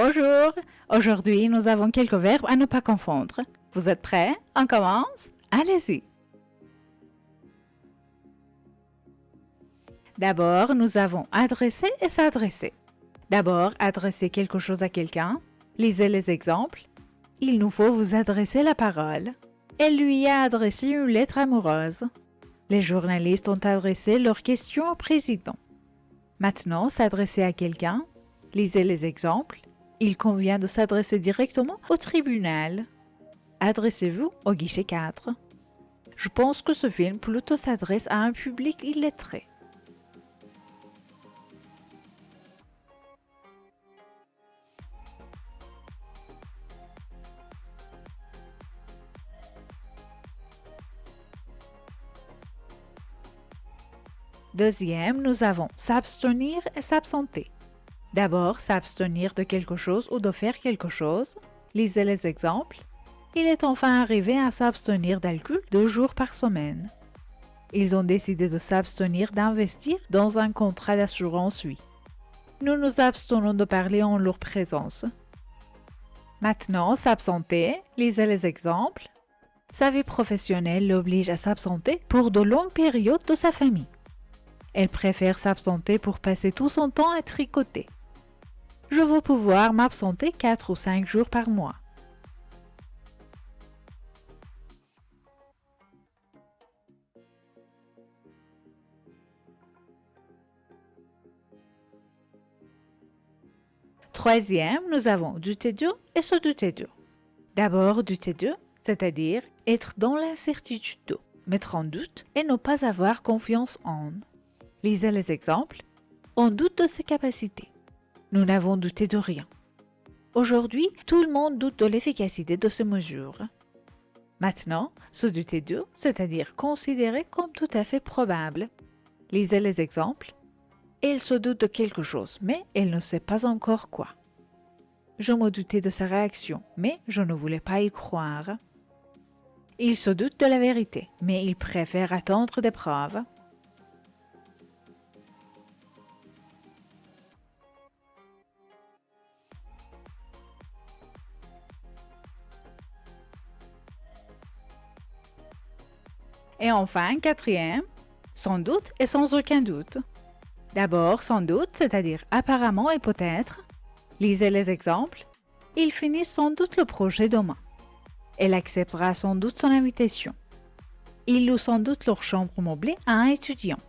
Bonjour! Aujourd'hui, nous avons quelques verbes à ne pas confondre. Vous êtes prêts? On commence? Allez-y! D'abord, nous avons adresser et s'adresser. D'abord, adresser quelque chose à quelqu'un. Lisez les exemples. Il nous faut vous adresser la parole. Elle lui a adressé une lettre amoureuse. Les journalistes ont adressé leurs questions au président. Maintenant, s'adresser à quelqu'un. Lisez les exemples. Il convient de s'adresser directement au tribunal. Adressez-vous au guichet 4. Je pense que ce film plutôt s'adresse à un public illettré. Deuxième, nous avons s'abstenir et s'absenter. D'abord, s'abstenir de quelque chose ou de faire quelque chose. Lisez les exemples. Il est enfin arrivé à s'abstenir d'alcool 2 jours par semaine. Ils ont décidé de s'abstenir d'investir dans un contrat d'assurance vie. Nous nous abstenons de parler en leur présence. Maintenant, s'absenter. Lisez les exemples. Sa vie professionnelle l'oblige à s'absenter pour de longues périodes de sa famille. Elle préfère s'absenter pour passer tout son temps à tricoter. Je veux pouvoir m'absenter 4 ou 5 jours par mois. Troisième, nous avons douter de et se douter de. D'abord, douter de, c'est-à-dire être dans l'incertitude de, mettre en doute et ne pas avoir confiance en. Lisez les exemples. On doute de ses capacités. Nous n'avons douté de rien. Aujourd'hui, tout le monde doute de l'efficacité de ces mesures. Maintenant, se douter de, c'est-à-dire considérer comme tout à fait probable. Lisez les exemples. Elle se doute de quelque chose, mais elle ne sait pas encore quoi. Je me doutais de sa réaction, mais je ne voulais pas y croire. Il se doute de la vérité, mais il préfère attendre des preuves. Et enfin, quatrième, sans doute et sans aucun doute. D'abord, sans doute, c'est-à-dire apparemment et peut-être. Lisez les exemples. Il finit sans doute le projet demain. Elle acceptera sans doute son invitation. Ils louent sans doute leur chambre meublée à un étudiant.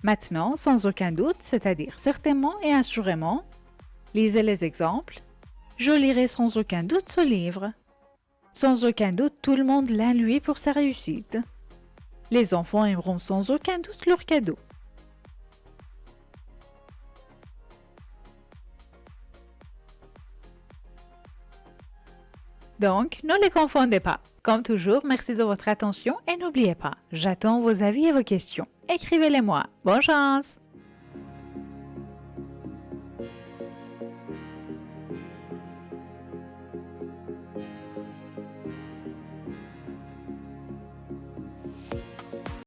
Maintenant, sans aucun doute, c'est-à-dire certainement et assurément. Lisez les exemples. Je lirai sans aucun doute ce livre. Sans aucun doute, tout le monde l'a loué pour sa réussite. Les enfants aimeront sans aucun doute leur cadeau. Donc, ne les confondez pas. Comme toujours, merci de votre attention et n'oubliez pas, j'attends vos avis et vos questions. Écrivez-les-moi. Bonne chance!